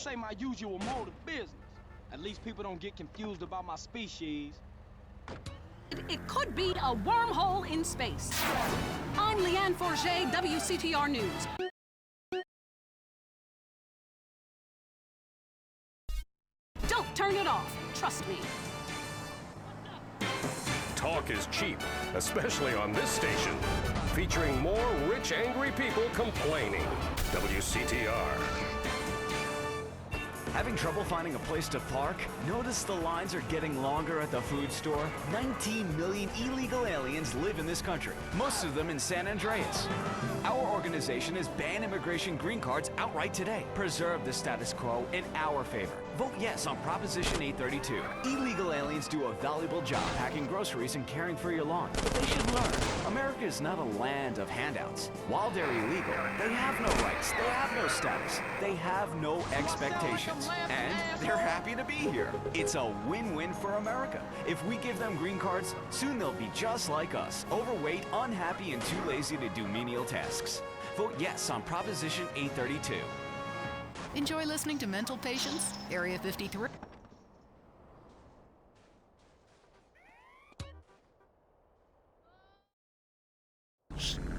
This ain't my usual mode of business. At least people don't get confused about my species. It could be a wormhole in space. I'm Leanne Forget, WCTR News. Don't turn it off. Trust me. Talk is cheap, especially on this station. Featuring more rich, angry people complaining. WCTR. Having trouble finding a place to park? Notice the lines are getting longer at the food store? 19 million illegal aliens live in this country, most of them in San Andreas. Our organization has banned immigration green cards outright today. Preserve the status quo in our favor. Vote yes on Proposition 832. Illegal aliens do a valuable job packing groceries and caring for your lawn. But they should learn, America is not a land of handouts. While they're illegal, they have no rights, they have no status, they have no expectations. And they're happy to be here. It's a win-win for America. If we give them green cards, soon they'll be just like us. Overweight, unhappy, and too lazy to do menial tasks. Vote yes on Proposition 832. Enjoy listening to Mental Patients, Area 53.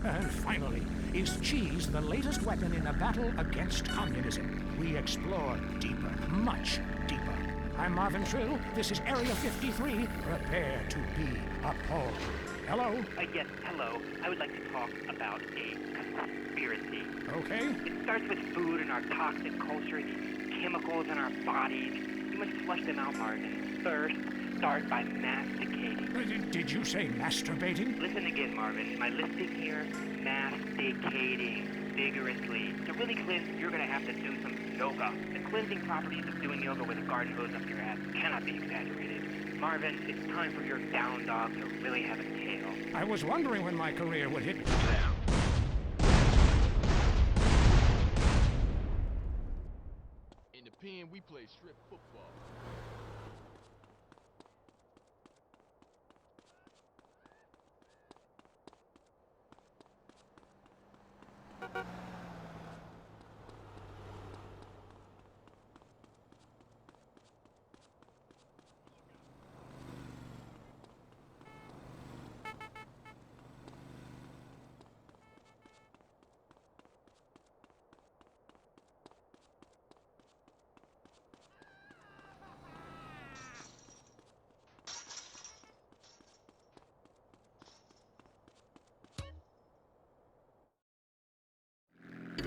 And finally, is cheese the latest weapon in the battle against communism? We explore deeper, much deeper. I'm Marvin Trill. This is Area 53. Prepare to be appalled. Hello? Yes, hello. I would like to talk about a conspiracy. Okay. It starts with food and our toxic culture, these chemicals in our bodies. You must flush them out, Marvin. First, start by masticating. Did you say masturbating? Listen again, Marvin. My listing here, masticating vigorously. To really cleanse, you're going to have to do some yoga. The cleansing properties of doing yoga with a garden hose up your ass cannot be exaggerated. Marvin, it's time for your down dog to really have a tail. I was wondering when my career would hit. In the pen, we play strip football.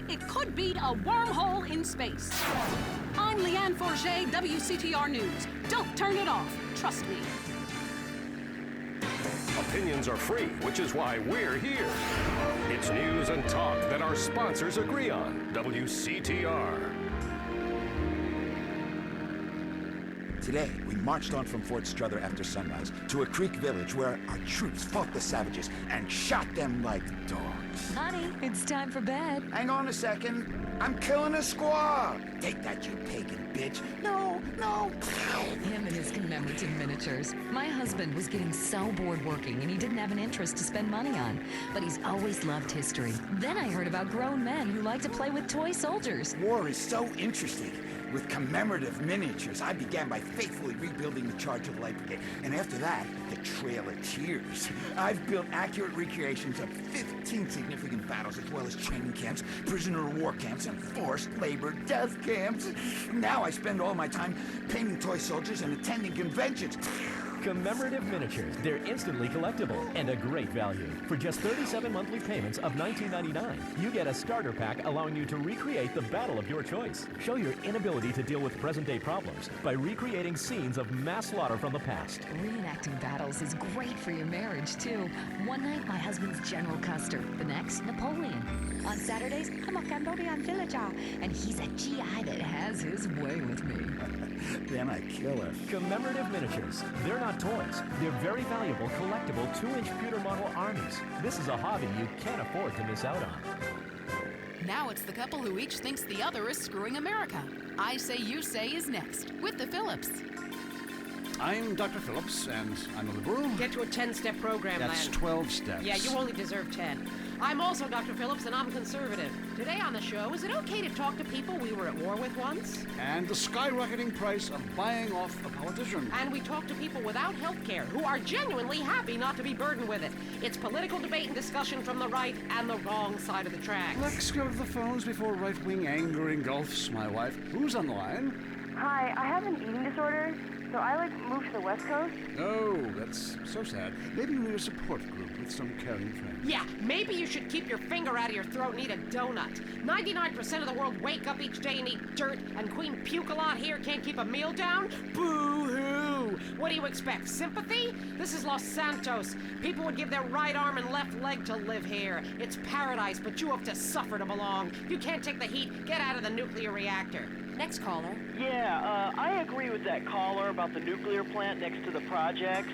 It could be a wormhole in space. I'm Leanne Forget, WCTR News. Don't turn it off. Trust me. Opinions are free, which is why we're here. It's news and talk that our sponsors agree on. WCTR. Today, we marched on from Fort Strother after sunrise to a creek village where our troops fought the savages and shot them like dogs. Honey, it's time for bed. Hang on a second. I'm killing a squaw. Take that, you pagan bitch. No, no. Him and his commemorative miniatures. My husband was getting so bored working and he didn't have an interest to spend money on. But he's always loved history. Then I heard about grown men who like to play with toy soldiers. War is so interesting. With commemorative miniatures, I began by faithfully rebuilding the Charge of the Light Brigade. And after that, the Trail of Tears. I've built accurate recreations of 15 significant battles, as well as training camps, prisoner of war camps, and forced labor death camps. Now I spend all my time painting toy soldiers and attending conventions. Commemorative miniatures. They're instantly collectible and a great value. For just 37 monthly payments of $19.99, you get a starter pack allowing you to recreate the battle of your choice. Show your inability to deal with present-day problems by recreating scenes of mass slaughter from the past. Reenacting battles is great for your marriage, too. One night, my husband's General Custer. The next, Napoleon. On Saturdays, I'm a Cambodian villager, and he's a GI that has his way with me. Then I kill her. Commemorative miniatures. They're not toys. They're very valuable, collectible 2-inch pewter model armies. This is a hobby you can't afford to miss out on. Now it's the couple who each thinks the other is screwing America. I Say You Say is next with the Phillips. I'm Dr. Phillips, and I'm a liberal. Get to a 10-step program, That's Len. 12 steps. Yeah, you only deserve 10. I'm also Dr. Phillips, and I'm conservative. Today on the show, is it okay to talk to people we were at war with once? And the skyrocketing price of buying off a politician. And we talk to people without health care who are genuinely happy not to be burdened with it. It's political debate and discussion from the right and the wrong side of the tracks. Let's go to the phones before right-wing anger engulfs my wife. Who's on the line? Hi, I have an eating disorder, so I moved to the West Coast. Oh, that's so sad. Maybe you need a support group with some caring friends. Yeah, maybe you should keep your finger out of your throat and eat a donut. 99% of the world wake up each day and eat dirt, and Queen Puke-a-Lot here can't keep a meal down? Boo-hoo! What do you expect, sympathy? This is Los Santos. People would give their right arm and left leg to live here. It's paradise, but you have to suffer to belong. You can't take the heat. Get out of the nuclear reactor. Next caller. Yeah, I agree with that caller about the nuclear plant next to the projects.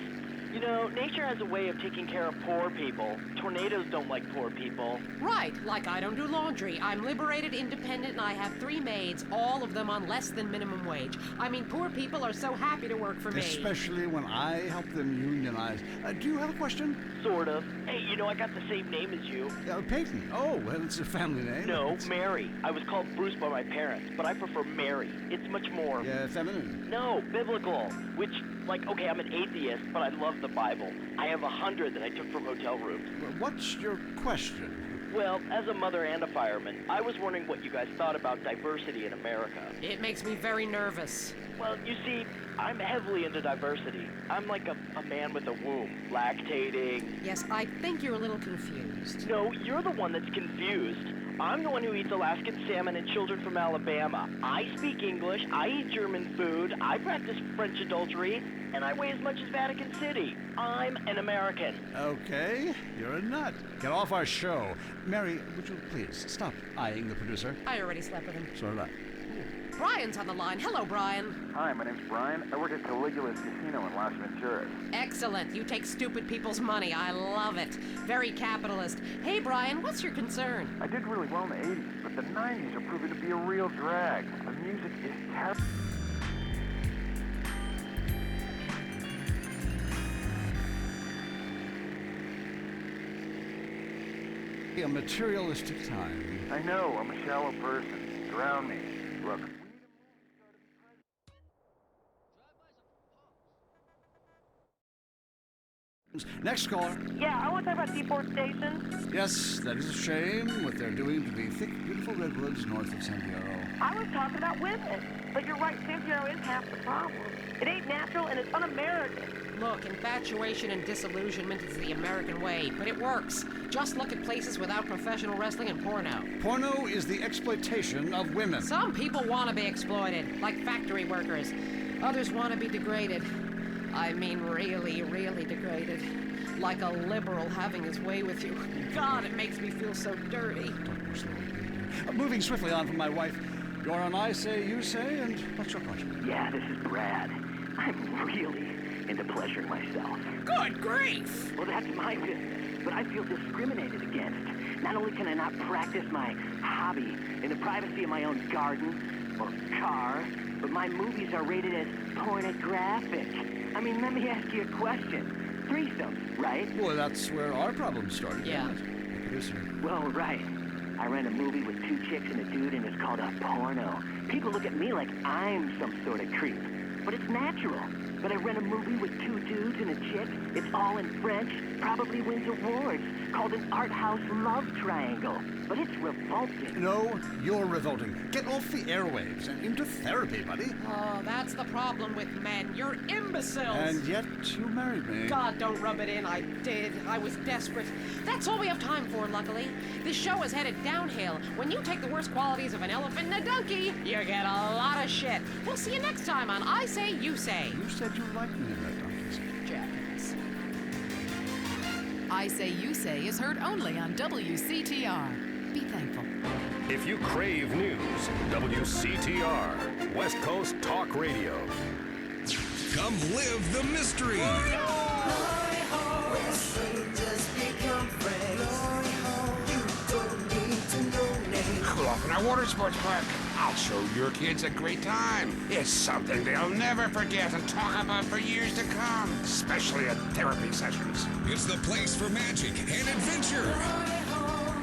You know, nature has a way of taking care of poor people. Tornadoes don't like poor people. Right, like I don't do laundry. I'm liberated, independent, and I have 3 maids, all of them on less than minimum wage. I mean, poor people are so happy to work for me. Especially when I help them unionize. Do you have a question? Sort of. Hey, you know, I got the same name as you. Peyton. Oh, well, it's a family name. No, Mary. I was called Bruce by my parents, but I prefer Mary. It's much more... Yeah, feminine. No, biblical. Which, like, okay, I'm an atheist, but I love the Bible. I have 100 that I took from hotel rooms. What's your question? Well, as a mother and a fireman, I was wondering what you guys thought about diversity in America. It makes me very nervous. Well, you see, I'm heavily into diversity. I'm like a man with a womb, lactating. Yes, I think you're a little confused. No, you're the one that's confused. I'm the one who eats Alaskan salmon and children from Alabama. I speak English, I eat German food, I practice French adultery, and I weigh as much as Vatican City. I'm an American. Okay, you're a nut. Get off our show. Mary, would you please stop eyeing the producer? I already slept with him. So did I. Brian's on the line. Hello, Brian. Hi, my name's Brian. I work at Caligula's Casino in Las Venturas. Excellent. You take stupid people's money. I love it. Very capitalist. Hey, Brian, what's your concern? I did really well in the 80s, but the 90s are proving to be a real drag. The music is terrible. A materialistic time. I know, I'm a shallow person. Drown me. Look. Next caller. Yeah, I want to talk about deforestation. Yes, that is a shame, what they're doing to the thick, beautiful redwoods north of San Diego. I was talking about women. But you're right, San Diego is half the problem. It ain't natural and it's un-American. Look, infatuation and disillusionment is the American way, but it works. Just look at places without professional wrestling and porno. Porno is the exploitation of women. Some people want to be exploited, like factory workers. Others want to be degraded. I mean, really, really degraded. Like a liberal having his way with you. God, it makes me feel so dirty. Talk more slowly, Peter. Moving swiftly on from my wife. You're on I Say, You Say, and what's your question? Yeah, this is Brad. I'm really into pleasuring myself. Good grief! Well, that's my business, but I feel discriminated against. Not only can I not practice my hobby in the privacy of my own garden or car, but my movies are rated as pornographic. I mean, let me ask you a question. Threesomes, right? Well, that's where our problem started. Yeah. The producer. Well, right. I ran a movie with 2 chicks and a dude, and it's called a porno. People look at me like I'm some sort of creep, but it's natural. But I ran a movie with 2 dudes and a chick. It's all in French, probably wins awards, called an art house love triangle. But it's revolting. No, you're revolting. Get off the airwaves and into therapy, buddy. Oh, that's the problem with men. You're imbeciles. And yet you married me. God, don't rub it in. I did. I was desperate. That's all we have time for, luckily. This show is headed downhill. When you take the worst qualities of an elephant and a donkey, you get a lot of shit. We'll see you next time on I Say, You Say. You said you liked me in that donkey's. Jackass. I Say, You Say is heard only on WCTR. Be thankful. If you crave news, WCTR, West Coast Talk Radio. Come live the mystery. Cool off in our water sports park. I'll show your kids a great time. It's something they'll never forget and talk about for years to come, especially at therapy sessions. It's the place for magic and adventure.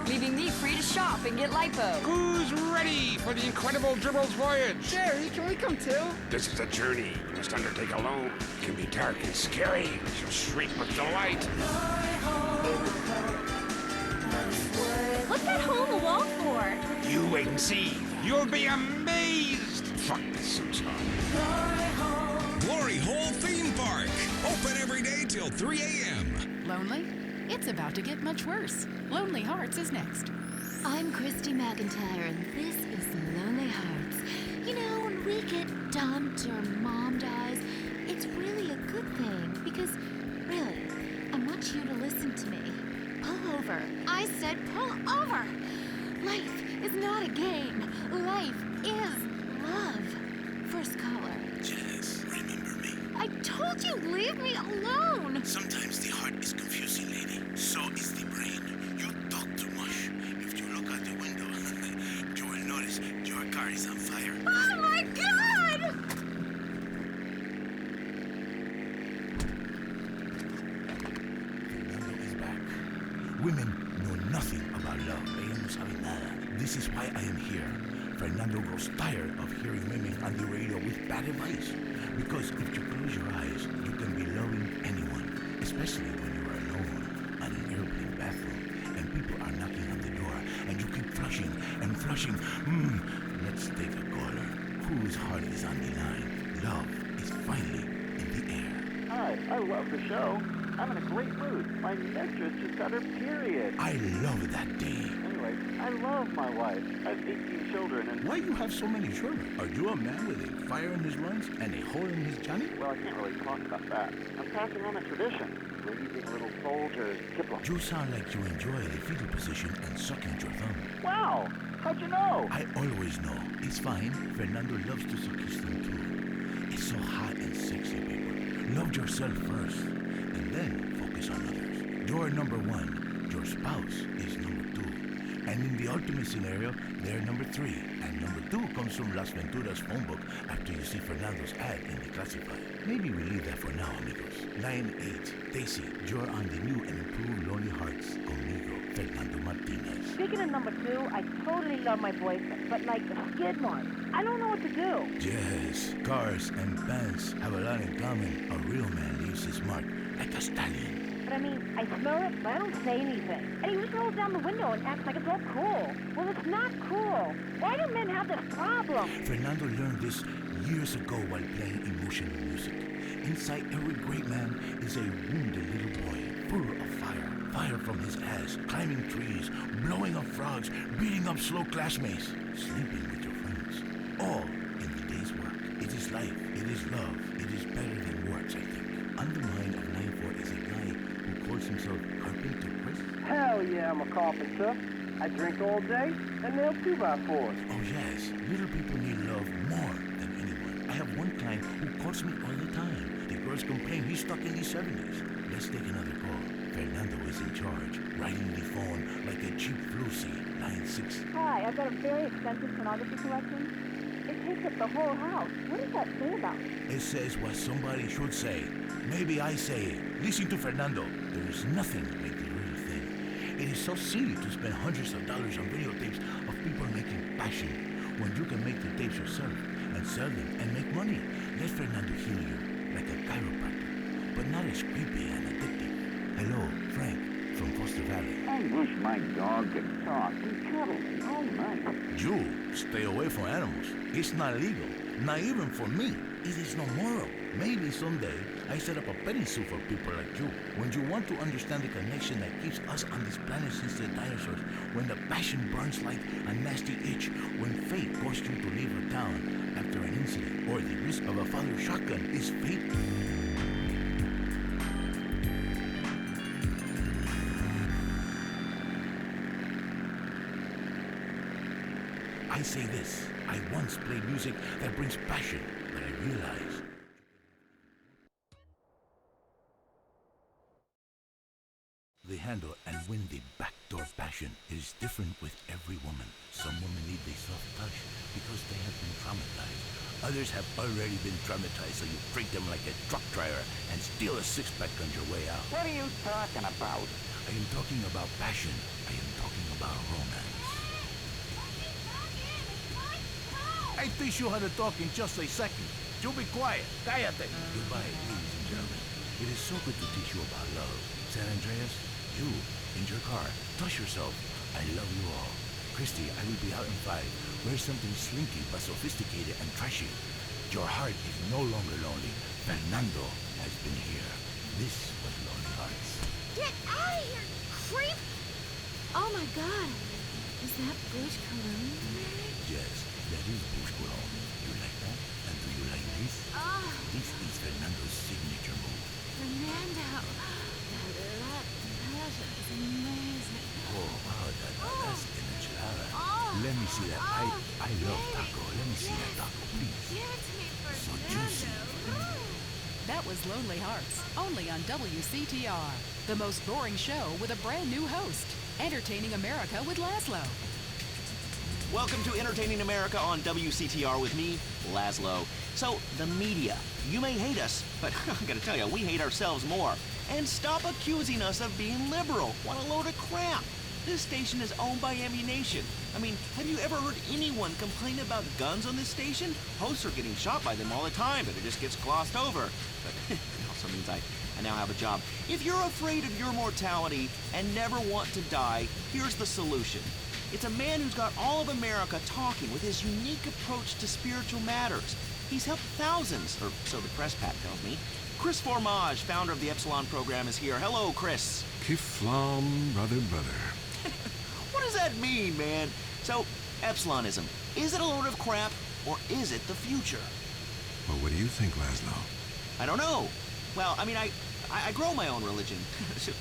Leaving me free to shop and get lipo. Who's ready for the incredible Dribbles voyage? Jerry, can we come too? This is a journey you must undertake alone. It can be dark and scary, but you'll shriek with delight. What's that hole in the wall for? You wait and see. You'll be amazed. Fuck, this suit's on. Glory Hole Theme Park. Open every day till 3 a.m. Lonely? It's about to get much worse. Lonely Hearts is next. I'm Christy McIntyre, and this is Lonely Hearts. You know, when we get dumped or mom dies, it's really a good thing, because, really, I want you to listen to me. Pull over. I said pull over! Life is not a game. Life is love. First caller. Jess, remember me. I told you, leave me alone! Sometimes the heart is confusing, lady. So is the brain. You talk too much. If you look out the window, you will notice your car is on fire. Oh my God! Fernando is back. Women know nothing about love. Ellos no saben nada. This is why I am here. Fernando grows tired of hearing women on the radio with bad advice. Because if you close your eyes, you can be loving anyone, especially when you are alone on an airplane bathroom and people are knocking on the door and you keep flushing and flushing. Let's take a caller. Whose heart is on the line? Love is finally in the air. Hi, I love the show. I'm in a great mood. My mistress just got her period. I love that day. Anyway, I love my wife. I have 18 children and... Why you have so many children? Are you a man with a fire in his lungs and a hole in his Johnny? Well, I can't really talk about that. I'm passing on a tradition. Raising little soldiers. Diplo. You sound like you enjoy the fetal position and sucking your thumb. Wow! How'd you know? I always know. It's fine. Fernando loves to suck his thumb too. It's so hot and sexy, people. Love yourself first, and then focus on others. You're number one. Your spouse is number two. And in the ultimate scenario, they're number three. And number two comes from Las Venturas phone book after you see Fernando's ad in the classified. Maybe we leave that for now, amigos. Line 8. Daisy, you're on the new and improved Lonely Hearts conmigo, Fernando Martinez. Speaking of number two, I totally love my boyfriend, but like the skid mark, I don't know what to do. Yes, cars and bands have a lot in common. A real man leaves his mark like a stallion. But I mean, I smell it, but I don't say anything. And he just rolls down the window and acts like it's all cool. Well, it's not cool. Why do men have this problem? Fernando learned this years ago while playing emotional music. Inside every great man is a wounded little boy, full of fire. Fire from his ass, climbing trees, blowing up frogs, beating up slow classmates, sleeping with your friends. All in the day's work. It is life, it is love, it is better than words, I think. On the mind of line 4 is a guy who calls himself Carpenter Chris. Hell yeah, I'm a carpenter. I drink all day and nail 2x4s. Oh yes, little people need love more than anyone. I have one client who calls me all the time. The girls complain he's stuck in the 70s. Let's take another call. Fernando is in charge, riding the phone like a cheap Lucy. Line 6. Hi, I've got a very expensive pornography collection. It takes up the whole house. What does that say about me? It says what somebody should say. Maybe I say it. Listen to Fernando. There is nothing like the real thing. It is so silly to spend hundreds of dollars on videotapes of people making passion when you can make the tapes yourself and sell them and make money. Let Fernando heal you like a chiropractor, but not as creepy and addictive. Hello, Frank from Foster Valley. I wish my dog could talk and cuddle me all night. You stay away from animals. It's not legal, not even for me. It is no moral. Maybe someday I set up a petting zoo for people like you. When you want to understand the connection that keeps us on this planet since the dinosaurs, when the passion burns like a nasty itch, when fate caused you to leave a town after an incident, or the risk of a father's shotgun is fate. I say this, I once played music that brings passion, but I realize the handle and win the back Your passion is different with every woman. Some women need the soft touch because they have been traumatized. Others have already been traumatized, so you treat them like a truck driver and steal a six-pack on your way out. What are you talking about? I am talking about passion. I am talking about romance. I teach you how to talk in just a second. You be quiet. Cállate. Goodbye, ladies and gentlemen. It is so good to teach you about love. San Andreas, you, in your car, touch yourself. I love you all. Christy, I will be out in 5. Wear something slinky but sophisticated and trashy. Your heart is no longer lonely. Fernando has been here. This was Lonely Hearts. Get out of here, creep! Oh my god. Is that Bush Cologne? Yes, that is Bush Cologne. You like that? And do you like this? Oh. This is Fernando's signature move. Fernando. That passion is amazing. Oh, wow, that's an enchilada. Oh. Let me see that. I love taco. Let me see that taco, please. Give it to me, So juicy. That was Lonely Hearts, only on WCTR. The most boring show with a brand new host. Entertaining America with Laszlo. Welcome to Entertaining America on WCTR with me, Laszlo. So, the media. You may hate us, but I'm gonna tell you, we hate ourselves more. And stop accusing us of being liberal. What a load of crap. This station is owned by Ammunition. I mean, have you ever heard anyone complain about guns on this station? Hosts are getting shot by them all the time, but it just gets glossed over. But it also means I now have a job. If you're afraid of your mortality and never want to die, here's the solution. It's a man who's got all of America talking with his unique approach to spiritual matters. He's helped thousands, or so the press pack tells me. Chris Formage, founder of the Epsilon program, is here. Hello, Chris. Kiflam, brother. What does that mean, man? So, Epsilonism, is it a load of crap, or is it the future? Well, what do you think, Laszlo? I don't know. Well, I mean, I grow my own religion.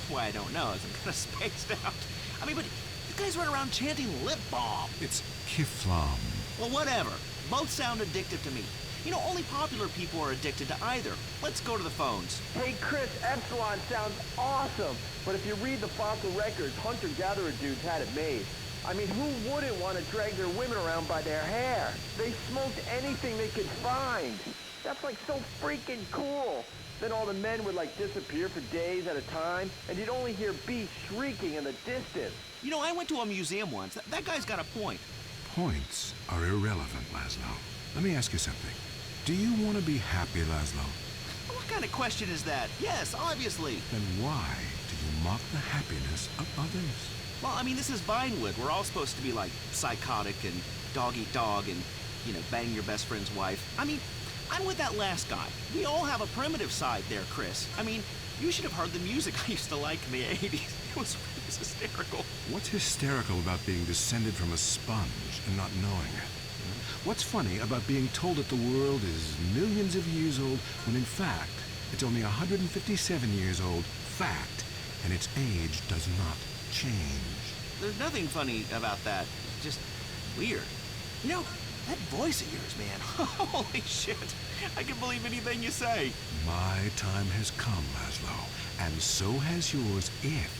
Why I don't know is I'm kind of spaced out. I mean, but these guys run around chanting lip balm. It's Kiflam. Well, whatever. Both sound addictive to me. You know, only popular people are addicted to either. Let's go to the phones. Hey, Chris, Epsilon sounds awesome. But if you read the fossil records, hunter-gatherer dudes had it made. I mean, who wouldn't want to drag their women around by their hair? They smoked anything they could find. That's like so freaking cool. Then all the men would like disappear for days at a time, and you'd only hear beasts shrieking in the distance. You know, I went to a museum once. That guy's got a point. Points are irrelevant, Laszlo. Let me ask you something. Do you want to be happy, Laszlo? What kind of question is that? Yes, obviously. Then why do you mock the happiness of others? Well, I mean, this is Vinewood. We're all supposed to be, like, psychotic and dog-eat-dog and, you know, bang your best friend's wife. I mean, I'm with that last guy. We all have a primitive side there, Chris. I mean, you should have heard the music I used to like in the 80s. It was hysterical. What's hysterical about being descended from a sponge and not knowing it? What's funny about being told that the world is millions of years old when in fact it's only 157 years old, fact, and its age does not change? There's nothing funny about that. Just weird. You know, that voice of yours, man. Holy shit. I can believe anything you say. My time has come, Laszlo, and so has yours if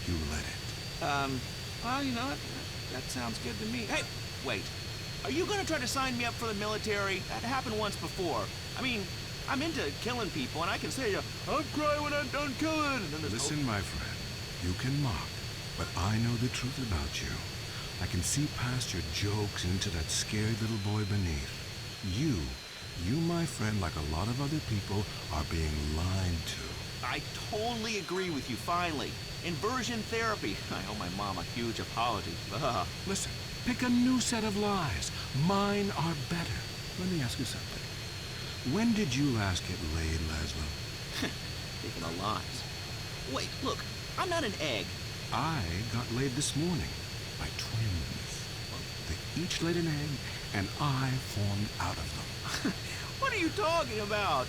you let it. Well, you know what? That sounds good to me. Hey, wait. Are you gonna try to sign me up for the military? That happened once before. I mean, I'm into killing people, and I can say, I'll cry when I'm done killing. And then there's Listen, my friend, you can mock, but I know the truth about you. I can see past your jokes and into that scary little boy beneath. You, my friend, like a lot of other people, are being lied to. I totally agree with you, finally. Inversion therapy. I owe my mom a huge apology. Ugh. Listen, pick a new set of lies. Mine are better. Let me ask you something. When did you last get laid, Laszlo? Speaking of lies. Wait, look, I'm not an egg. I got laid this morning by twins. They each laid an egg, and I formed out of them. What are you talking about?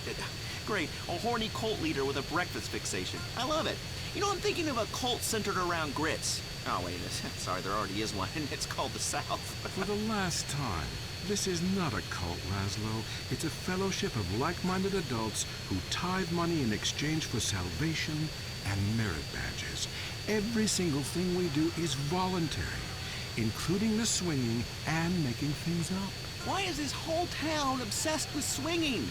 Great, a horny cult leader with a breakfast fixation. I love it. You know, I'm thinking of a cult centered around grits. Oh, wait, sorry, there already is one, and it's called the South. For the last time, this is not a cult, Laszlo. It's a fellowship of like-minded adults who tithe money in exchange for salvation and merit badges. Every single thing we do is voluntary, including the swinging and making things up. Why is this whole town obsessed with swinging?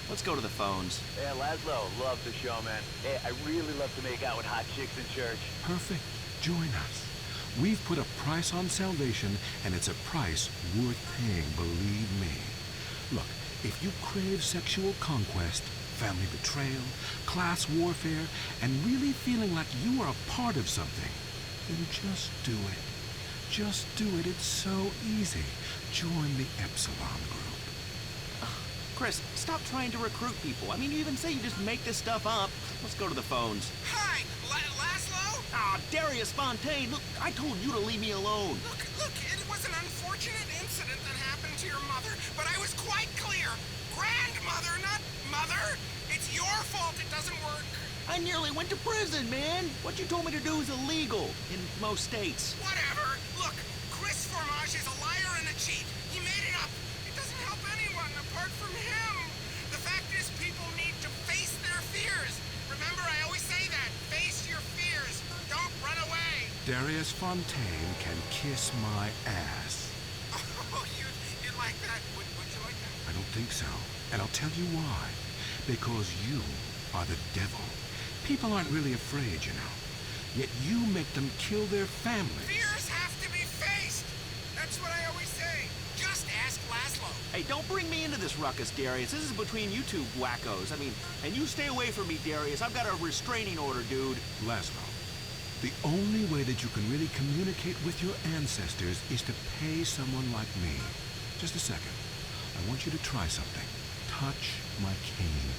Let's go to the phones. Yeah, Laszlo, love the show, man. Hey, I really love to make out with hot chicks in church. Perfect. Join us. We've put a price on salvation, and it's a price worth paying, believe me. Look, if you crave sexual conquest, family betrayal, class warfare, and really feeling like you are a part of something, then just do it. Just do it. It's so easy. Join the Epsilon group. Chris, stop trying to recruit people. I mean, you even say you just make this stuff up. Let's go to the phones. Hi, Laszlo? Darius Fontaine, look, I told you to leave me alone. Look, it was an unfortunate incident that happened to your mother, but I was quite clear. Grandmother, not mother. It's your fault it doesn't work. I nearly went to prison, man. What you told me to do is illegal in most states. Whatever. Look, Chris Formage is a liar and a cheat. He made it up. It doesn't help anyone apart from him. The fact is, people need to face their fears. Remember, I always say that. Face your fears. Don't run away. Darius Fontaine can kiss my ass. Oh, you'd like that? Would you like that? I don't think so. And I'll tell you why. Because you are the devil. People aren't really afraid, you know. Yet you make them kill their families. Fears have to be faced. That's what I always say. Just ask Laszlo. Hey, don't bring me into this ruckus, Darius. This is between you two wackos. I mean, and you stay away from me, Darius. I've got a restraining order, dude. Laszlo, the only way that you can really communicate with your ancestors is to pay someone like me. Just a second. I want you to try something. Touch my cane.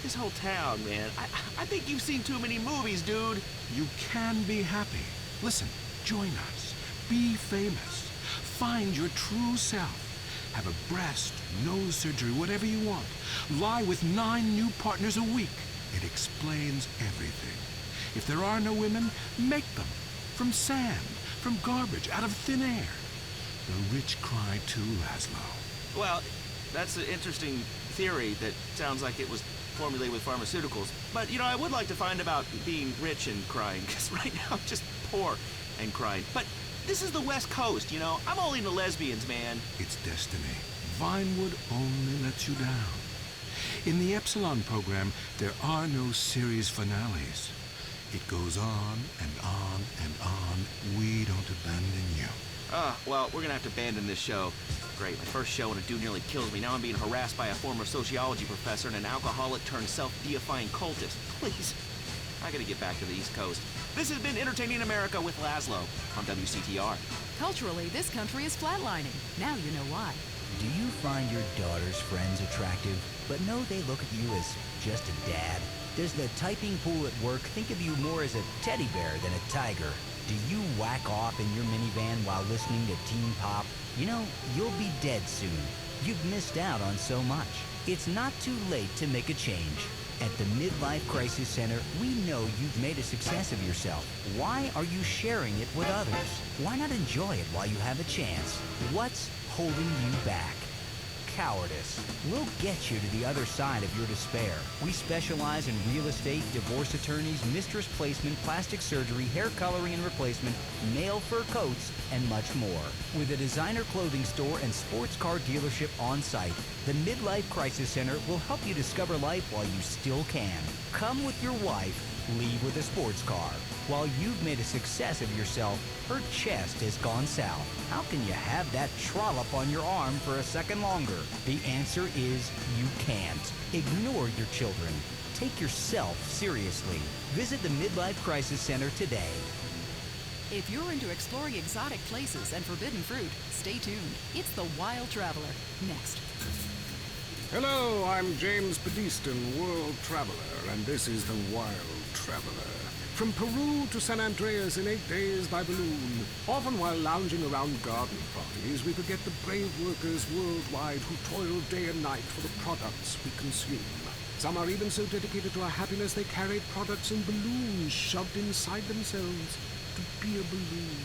This whole town, man. I think you've seen too many movies, dude. You can be happy. Listen, join us. Be famous. Find your true self. Have a breast, nose surgery, whatever you want. Lie with 9 new partners a week. It explains everything. If there are no women, make them. From sand, from garbage, out of thin air. The rich cry too, Laszlo. Well, that's an interesting theory that sounds like it was formulated with pharmaceuticals. But, you know, I would like to find about being rich and crying, because right now I'm just poor and crying. But this is the West Coast, you know? I'm all into lesbians, man. It's destiny. Vinewood only lets you down. In the Epsilon program, there are no series finales. It goes on and on and on. We don't abandon you. Well, we're gonna have to abandon this show. Great, my first show and a dude nearly kills me. Now I'm being harassed by a former sociology professor and an alcoholic turned self-deifying cultist. Please, I gotta get back to the East Coast. This has been Entertaining America with Laszlo on WCTR. Culturally, this country is flatlining. Now you know why. Do you find your daughter's friends attractive, but know they look at you as just a dad? Does the typing pool at work think of you more as a teddy bear than a tiger? Do you whack off in your minivan while listening to teen pop? You know, you'll be dead soon. You've missed out on so much. It's not too late to make a change. At the Midlife Crisis Center, we know you've made a success of yourself. Why are you sharing it with others? Why not enjoy it while you have a chance? What's holding you back? Cowardice. We'll get you to the other side of your despair. We specialize in real estate, divorce attorneys, mistress placement, plastic surgery, hair coloring and replacement, male fur coats, and much more. With a designer clothing store and sports car dealership on site, the Midlife Crisis Center will help you discover life while you still can. Come with your wife, leave with a sports car. While you've made a success of yourself, her chest has gone south. How can you have that trollop on your arm for a second longer? The answer is you can't. Ignore your children. Take yourself seriously. Visit the Midlife Crisis Center today. If you're into exploring exotic places and forbidden fruit, stay tuned. It's The Wild Traveler. Next. Hello, I'm James Pediston, World Traveler, and this is The Wild Traveler. From Peru to San Andreas in 8 days by balloon. Often while lounging around garden parties, we forget the brave workers worldwide who toil day and night for the products we consume. Some are even so dedicated to our happiness they carried products in balloons shoved inside themselves to be a balloon.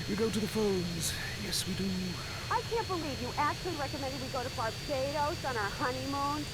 We go to the phones. Yes, we do. I can't believe you actually recommended we go to Barbados on our honeymoon.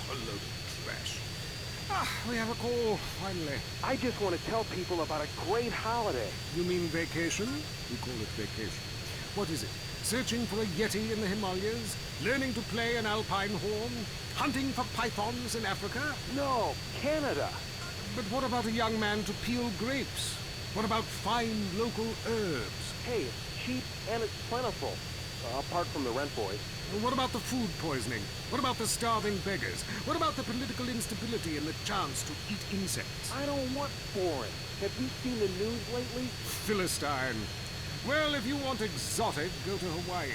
a load of trash. We have a call, finally. I just want to tell people about a great holiday. You mean vacation? We call it vacation. What is it? Searching for a yeti in the Himalayas? Learning to play an alpine horn? Hunting for pythons in Africa? No, Canada. But what about a young man to peel grapes? What about fine local herbs? Hey, it's cheap and it's plentiful. Apart from the rent boys. What about the food poisoning? What about the starving beggars? What about the political instability and the chance to eat insects? I don't want foreign. Have you seen the news lately? Philistine. Well, if you want exotic, go to Hawaii.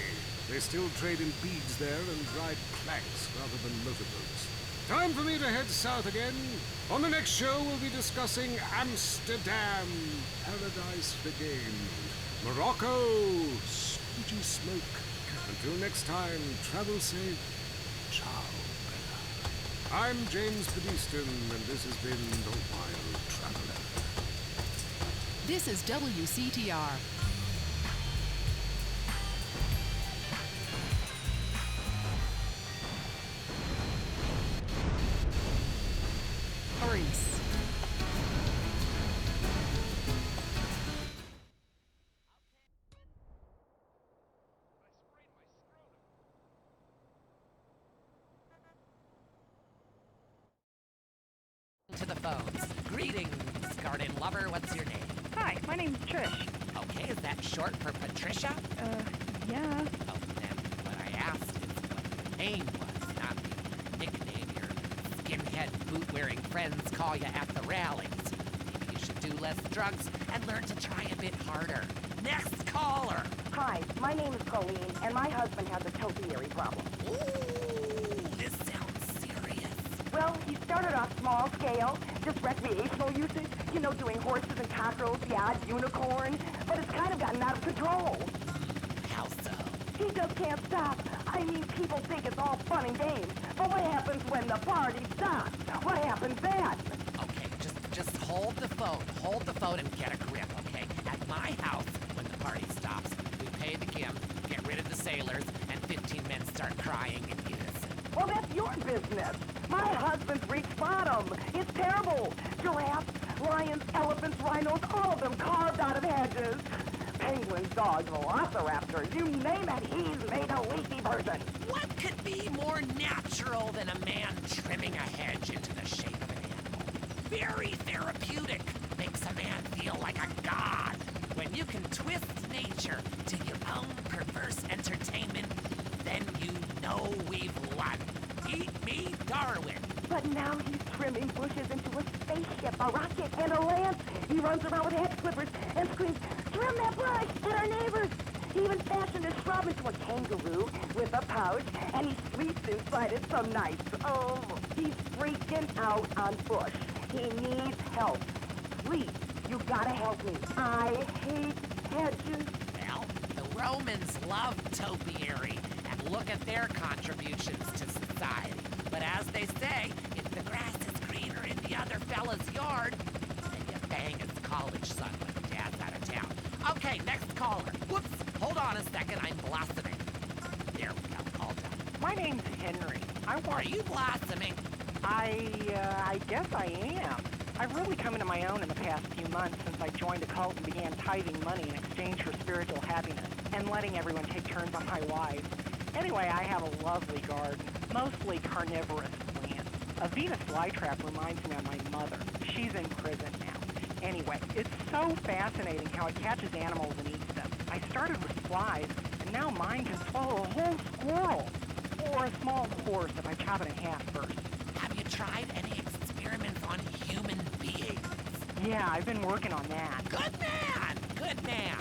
They still trade in beads there and ride planks rather than motorboats. Time for me to head south again. On the next show, we'll be discussing Amsterdam, paradise regained, Morocco, squidgy smoke. Until next time, travel safe. Ciao, Bella. I'm James Pediston, and this has been The Wild Traveler. This is WCTR. Maurice. To the phones. Greetings, garden lover. What's your name? Hi, my name's Trish. Okay, is that short for Patricia? Yeah. Oh, then what I asked is what your name was, not the nickname your skinhead boot-wearing friends call you at the rallies. Maybe you should do less drugs and learn to try a bit harder. Next caller. Hi, my name is Colleen, and my husband has a topiary problem. Ooh, this sounds serious. Well, he started off small scale, just recreational usage, you know, doing horses and cockerels, the odd unicorn, but it's kind of gotten out of control. How so? He just can't stop. I mean, people think it's all fun and games, but what happens when the party stops? What happens then? Okay, just hold the phone and get a grip, okay? At my house, when the party stops, we pay the gimp, get rid of the sailors, and 15 men start crying in unison. Well, that's your business. My husband's reached bottom. It's terrible. Giraffes, lions, elephants, rhinos, all of them carved out of hedges. Penguins, dogs, velociraptors, you name it, he's made a leaky version. What could be more natural than a man trimming a hedge into the shape of an animal? Very therapeutic. Makes a man feel like a god. When you can twist nature to your own perverse entertainment, then you know we've won. Eat me, Darwin. But now he's trimming bushes into a spaceship, a rocket, and a lance. He runs around with hedge clippers and screams, "Trim that brush!" at our neighbors. He even fashioned a shrub into a kangaroo with a pouch, and he sleeps inside it some nights. Oh, he's freaking out on Bush. He needs help. Please, you gotta help me. I hate hedges. Well, the Romans loved topiary, and look at their contributions to society. But as they say, if the grass is greener in the other fella's yard, then you bang his college son when dad's out of town. Okay, next caller. Whoops, hold on a second, I'm blossoming. There we go, all done. My name's Henry. Are you blossoming? I guess I am. I've really come into my own in the past few months since I joined a cult and began tithing money in exchange for spiritual happiness and letting everyone take turns on my wives. Anyway, I have a lovely garden, mostly carnivorous plants. A Venus flytrap reminds me of my mother. She's in prison now. Anyway, it's so fascinating how it catches animals and eats them. I started with flies, and now mine can swallow a whole squirrel. Or a small horse if I chop it in half first. Have you tried any experiments on human beings? Yeah, I've been working on that. Good man! Good man!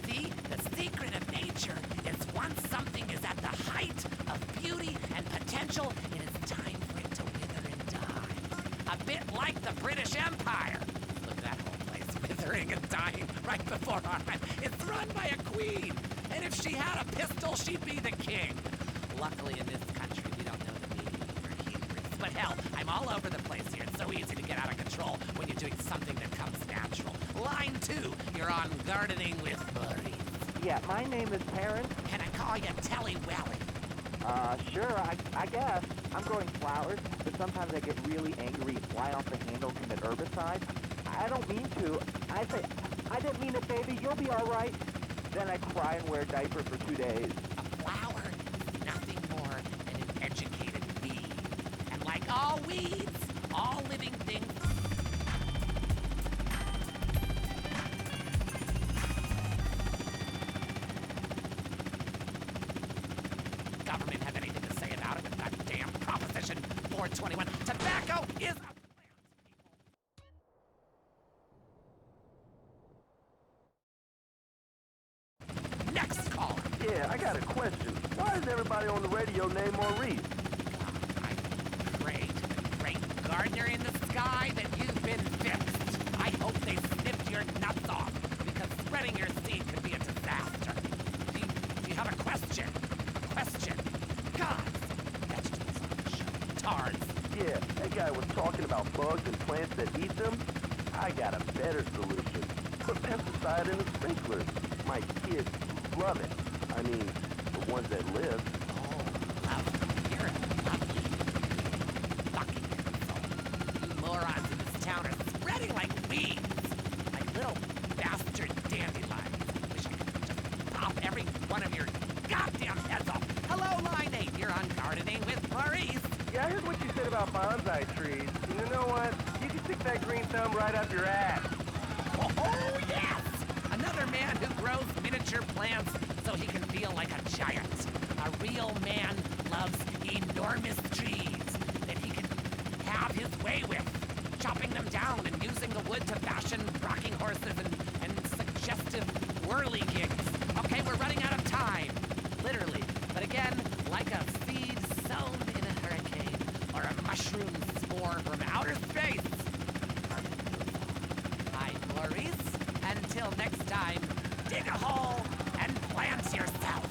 See, the secret of nature is once something is at the height of beauty and potential, it is time for it to wither and die. A bit like the British Empire. Look at that whole place withering and dying right before our eyes. It's run by a queen, and if she had a pistol, she'd be the king. Luckily in this country, we don't know the meaning for hubris. But hell, I'm all over the place here. It's so easy to get out of control when you're doing something that comes natural. Line 2, you're on Gardening with Maurice. Yeah, my name is Terrence. Can I call you Telly Welly? Sure, I guess. I'm growing flowers, but sometimes I get really angry and fly off the handle, commit herbicide. I don't mean to. I say, I didn't mean it, baby. You'll be all right. Then I cry and wear a diaper for 2 days. A flower is nothing more than an educated weed. And like all weeds, all living things... Government have anything to say about it with that damn Proposition 421. Tobacco is a... Next caller. Yeah, I got a question. Why is everybody on the radio named Maurice? I pray to the great gardener in the sky that you've been fixed. I hope they snipped your nuts off, because spreading your seed could be a disaster. Do you have a question? A question? God, vegetables on the show. Tards. Yeah, that guy was talking about bugs and plants that eat them. I got a better solution. Put pesticide in the sprinklers. My kids love it. I mean, the ones that live. You're a lovely fucking insult. You morons in this town are spreading like weeds. Like little bastard dandelions. I wish I could just pop every one of your goddamn heads off. Hello, Line 8. You're on Gardening with Maurice. Yeah, I heard what you said about bonsai trees. And you know what? You can stick that green thumb right up your ass. Oh, yes! Another man who grows miniature plants so he can feel like a giant. A real man loves enormous trees that he can have his way with, chopping them down and using the wood to fashion rocking horses and suggestive whirly gigs. Okay, we're running out of time. Literally. But again, like a seed sown in a hurricane or a mushroom spore from outer space. I'm Maurice. Until next time, dig a hole and plant yourself.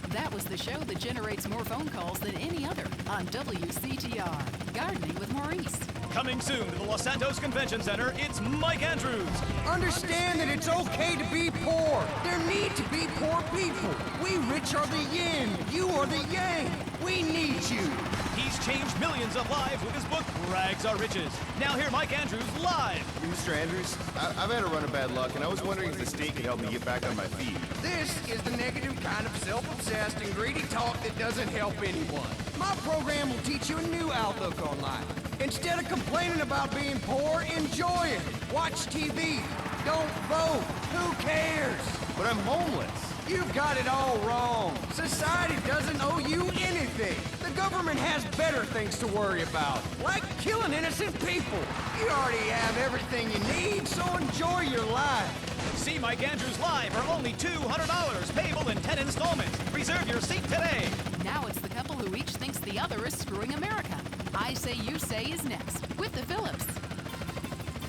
That was the show that generates more phone calls than any other on WCTR. Gardening with Maurice. Coming soon to the Los Santos Convention Center, it's Mike Andrews. Understand that it's okay to be poor. There need to be poor people. We rich are the yin, you are the yang. We need you. He's changed millions of lives with his book, Rags Are Riches. Now hear Mike Andrews live. Mr. Andrews, I've had a run of bad luck, and I was wondering if the state could help me get back on my feet. This is the negative kind of self-obsessed and greedy talk that doesn't help anyone. My program will teach you a new outlook on life. Instead of complaining about being poor, enjoy it. Watch TV. Don't vote. Who cares? But I'm homeless. You've got it all wrong. Society doesn't owe you anything. The government has better things to worry about, like killing innocent people. You already have everything you need, so enjoy your life. See Mike Andrews live for only $200, payable in 10 installments. Reserve your seat today. Now it's the couple who each thinks the other is screwing America. I Say You Say is next, with the Phillips.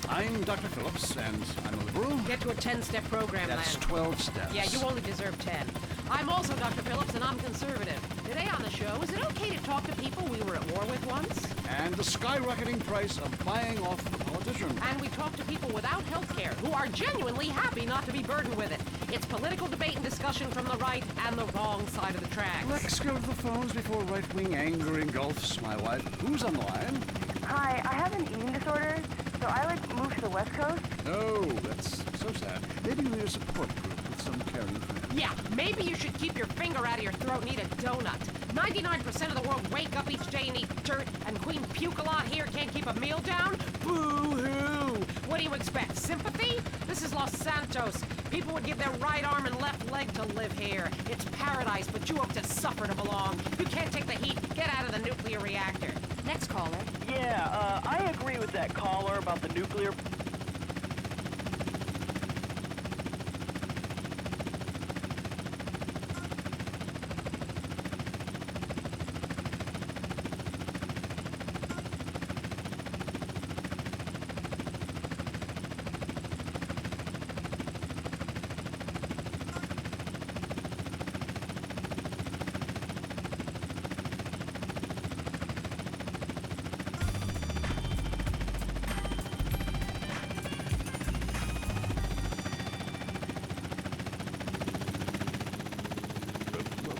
I'm Dr. Phillips, and I'm a liberal. Get to a 10-step program, That's Len. 12 steps. Yeah, you only deserve 10. I'm also Dr. Phillips, and I'm conservative. Today on the show, is it okay to talk to people we were at war with once? And the skyrocketing price of buying off the politician. And we talk to people without health care who are genuinely happy not to be burdened with it. It's political debate and discussion from the right and the wrong side of the tracks. Let's go to the phones before right-wing anger engulfs my wife. Who's on the line? Hi, I have an eating disorder, so I moved to the West Coast. Oh, that's so sad. Maybe you need a support group with some caring friends. Yeah, maybe you should keep your finger out of your throat and eat a donut. 99% of the world wake up each day and eat dirt, and Queen Puke-a-Lot here can't keep a meal down? Boo-hoo! What do you expect, sympathy? This is Los Santos. People would give their right arm and left leg to live here. It's paradise, but you have to suffer to belong. You can't take the heat. Get out of the nuclear reactor. Next caller. Yeah, I agree with that caller about the nuclear...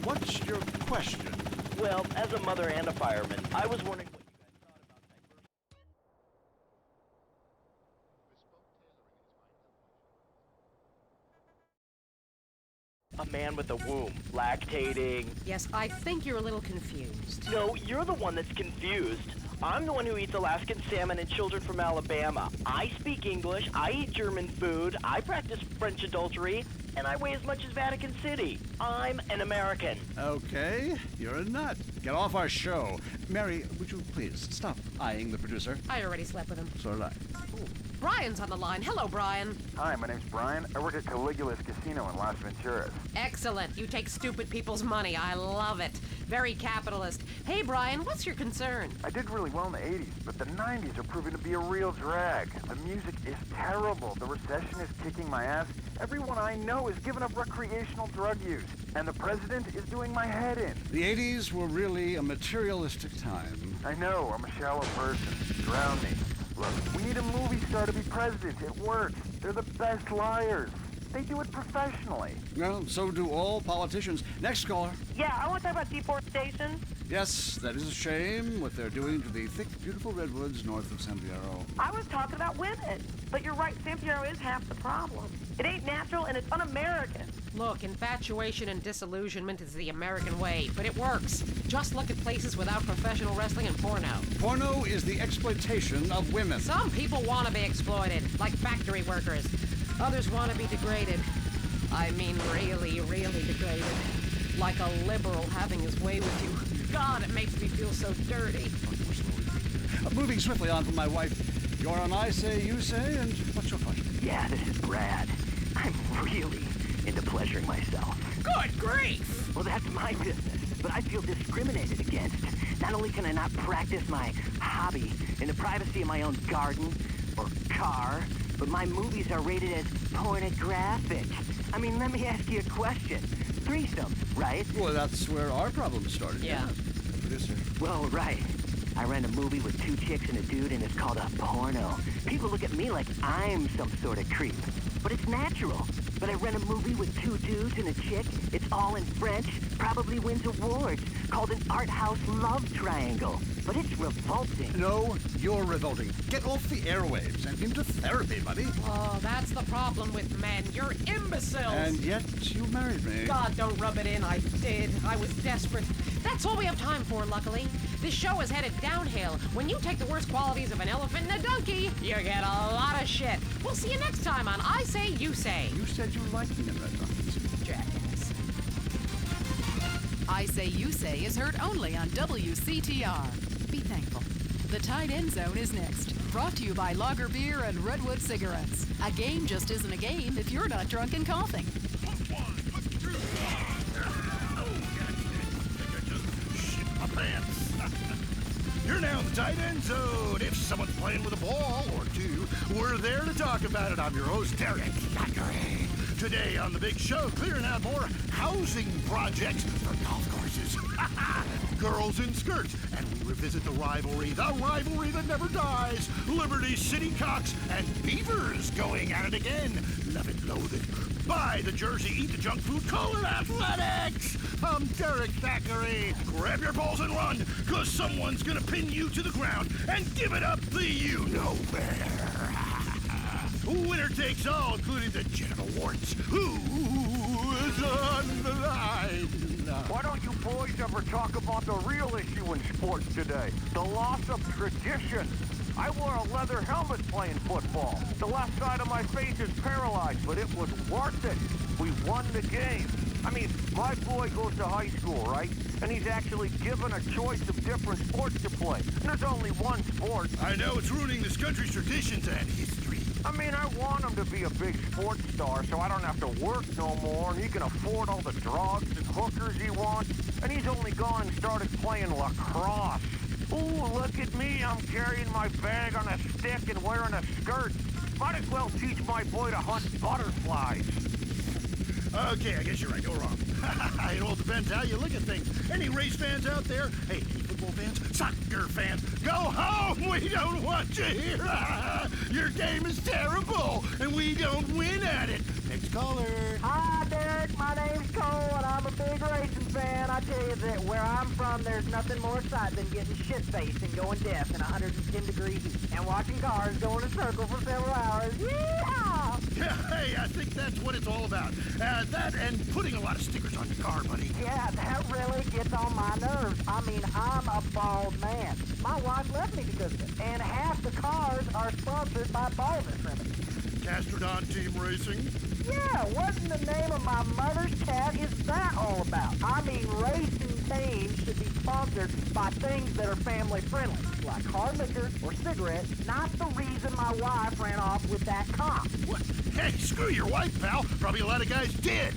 What's your question? Well, as a mother and a fireman, I was wondering what you guys thought about a man with a womb, lactating. Yes, I think you're a little confused. No, you're the one that's confused. I'm the one who eats Alaskan salmon and children from Alabama. I speak English, I eat German food, I practice French adultery, and I weigh as much as Vatican City. I'm an American. Okay, you're a nut. Get off our show. Mary, would you please stop eyeing the producer? I already slept with him. So did I. Brian's on the line. Hello, Brian. Hi, my name's Brian. I work at Caligula's Casino in Las Venturas. Excellent. You take stupid people's money. I love it. Very capitalist. Hey, Brian, what's your concern? I did really well in the 80s, but the 90s are proving to be a real drag. The music is terrible. The recession is kicking my ass. Everyone I know is giving up recreational drug use. And the president is doing my head in. The 80s were really a materialistic time. I know, I'm a shallow person. Drown me. Look, we need a movie star to be president. It works. They're the best liars. They do it professionally. Well, so do all politicians. Next caller. Yeah, I want to talk about deforestation. Yes, that is a shame, what they're doing to the thick, beautiful redwoods north of San Piero. I was talking about women. But you're right, San Piero is half the problem. It ain't natural and it's un-American. Look, infatuation and disillusionment is the American way, but it works. Just look at places without professional wrestling and porno. Porno is the exploitation of women. Some people want to be exploited, like factory workers. Others want to be degraded. I mean, really, really degraded. Like a liberal having his way with you. God, it makes me feel so dirty. Moving swiftly on from my wife. You're on I Say, You Say, and what's your question? Yeah, this is Brad. I'm really into pleasuring myself. Good grief! Well, that's my business, but I feel discriminated against. Not only can I not practice my hobby in the privacy of my own garden or car, but my movies are rated as pornographic. I mean, let me ask you a question. Threesomes, right? Well, that's where our problem started. Yeah. Producer. Well, right. I ran a movie with 2 chicks and a dude, and it's called a porno. People look at me like I'm some sort of creep. But it's natural. But I ran a movie with 2 dudes and a chick. It's all in French. Probably wins awards. Called an art house love triangle. But it's revolting. No, you're revolting. Get off the airwaves and into therapy, buddy. Oh, that's the problem with men. You're imbeciles. And yet you married me. God, don't rub it in. I did. I was desperate. That's all we have time for, luckily. This show is headed downhill. When you take the worst qualities of an elephant and a donkey, you get a lot of shit. We'll see you next time on I Say, You Say. You said you liked me in red donkeys. Jackass. I Say, You Say is heard only on WCTR. Be thankful. The Tight End Zone is next. Brought to you by Lager Beer and Redwood Cigarettes. A game just isn't a game if you're not drunk and coughing. My pants. You're now in the tight end zone. If someone's playing with a ball or two, we're there to talk about it. I'm your host, Derek Thackeray. Today on the big show, clearing out more housing projects for golf courses. Girls in skirts, and we revisit the rivalry that never dies. Liberty City Cocks and Beavers going at it again. Love it, loathe it. Buy the jersey, eat the junk food, call it athletics. I'm Derek Thackeray. Grab your balls and run, cause someone's gonna pin you to the ground and give it up the you-know-where. Winner takes all, including the genital warts. Who is on the line? Why don't you boys ever talk about the real issue in sports today? The loss of tradition. I wore a leather helmet playing football. The left side of my face is paralyzed, but it was worth it. We won the game. I mean, my boy goes to high school, right? And he's actually given a choice of different sports to play. There's only one sport. I know it's ruining this country's traditions and history. I mean, I want him to be a big sports star so I don't have to work no more and he can afford all the drugs and hookers he wants. And he's only gone and started playing lacrosse. Ooh, look at me. I'm carrying my bag on a stick and wearing a skirt. Might as well teach my boy to hunt butterflies. Okay, I guess you're right. You're wrong. It all depends how you look at things. Any race fans out there? Hey, football fans? Soccer fans? Go home! We don't want you here! Your game is terrible, and we don't win at it. Next caller. Hi, Derek. My name's Cole, and I'm a big racing fan, I tell you that where I'm from, there's nothing more exciting than getting shit-faced and going deaf in 110-degree heat and watching cars go in a circle for several hours. Yeah! Yeah, hey, I think that's what it's all about. That and putting a lot of stickers on your car, buddy. Yeah, that really gets on my nerves. I mean, I'm a bald man. My wife left me because of it. And half the cars are sponsored by baldness remedies. Castrodon Team Racing? Yeah, what in the name of my mother's cat is that all about? I mean, racing teams should be sponsored by things that are family friendly, like hard liquor or cigarettes, not the reason my wife ran off with that cop. What? Hey, screw your wife, pal. Probably a lot of guys did.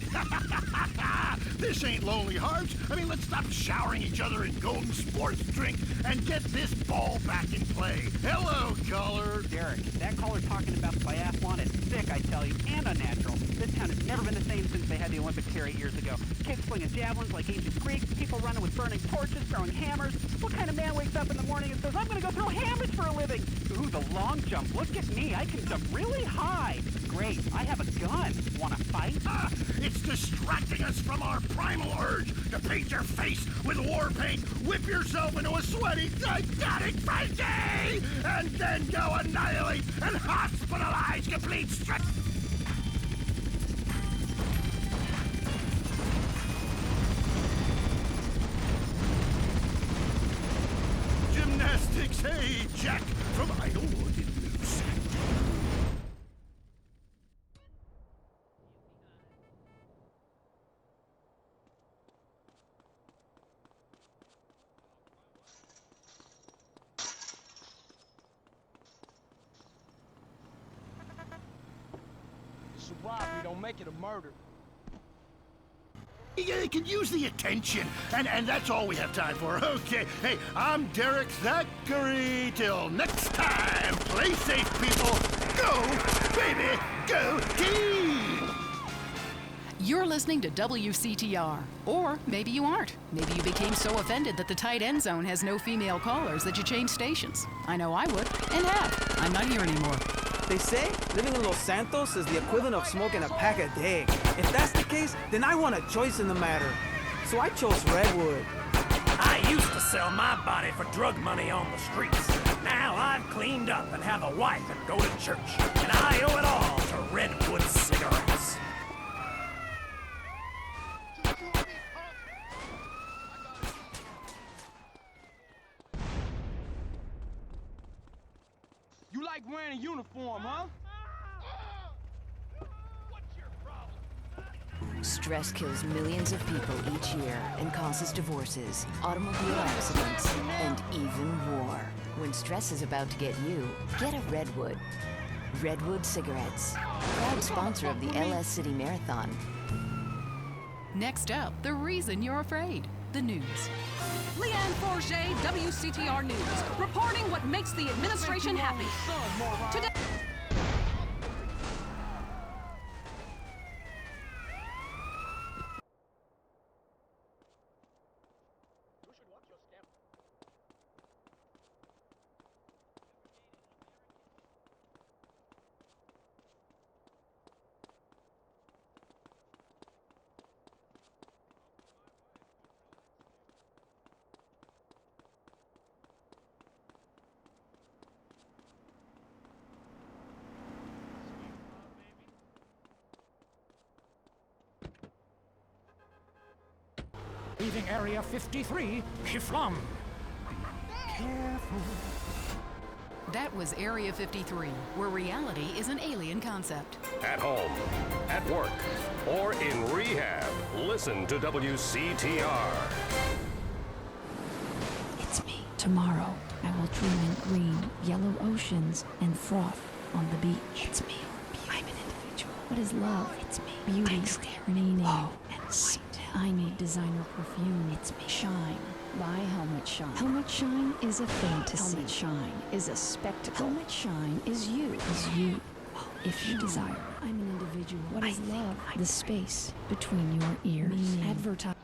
This ain't Lonely Hearts. I mean, let's stop showering each other in golden sports drink and get this ball back in play. Hello, caller. Derek, that caller talking about the biathlon is sick, I tell you, and unnatural. This town has never been the same since they had the Olympics here 8 years ago. Kids slinging javelins like ancient Greeks, people running with burning torches, throwing hammers. What kind of man wakes up in the morning and says, I'm gonna go throw hammers for a living? Ooh, the long jump. Look at me. I can jump really high. Great. I have a gun. Wanna fight? It's distracting us from our primal urge to paint your face with war paint, whip yourself into a sweaty, gigantic frenzy, and then go annihilate and hospitalize complete stress. Gymnastics, hey, Jack, from Idlewood in Lucent. It's a robbery, don't make it a murder. Yeah, they could use the attention, and that's all we have time for. Okay, hey, I'm Derek Zachary. Till next time, play safe, people. Go, baby, go team! You're listening to WCTR. Or maybe you aren't. Maybe you became so offended that the tight end zone has no female callers that you changed stations. I know I would, and have. I'm not here anymore. They say living in Los Santos is the equivalent of smoking a pack a day. If that's the case, then I want a choice in the matter. So I chose Redwood. I used to sell my body for drug money on the streets. Now I've cleaned up and have a wife and go to church. And I owe it all to Redwood cigarettes. You like wearing a uniform, huh? Stress kills millions of people each year and causes divorces, automobile accidents, and even war. When stress is about to get you, get a Redwood. Redwood cigarettes. Proud sponsor of the LS City Marathon. Next up, the reason you're afraid. The news. Leanne Forget, WCTR News, reporting what makes the administration happy. Today. Leaving Area 53, Shiflum. Careful. That was Area 53, where reality is an alien concept. At home, at work, or in rehab, listen to WCTR. It's me. Tomorrow, I will dream in green, yellow oceans and froth on the beach. It's me. I'm an individual. What is love? It's me. Beauty, meaning, and sweet. I need designer perfume. It's me. Shine. Buy Helmet Shine. Helmet Shine is a fantasy. Helmet Shine is a spectacle. Helmet Shine is you. If you desire. I'm an individual. What is love? The space between your ears. Advertise.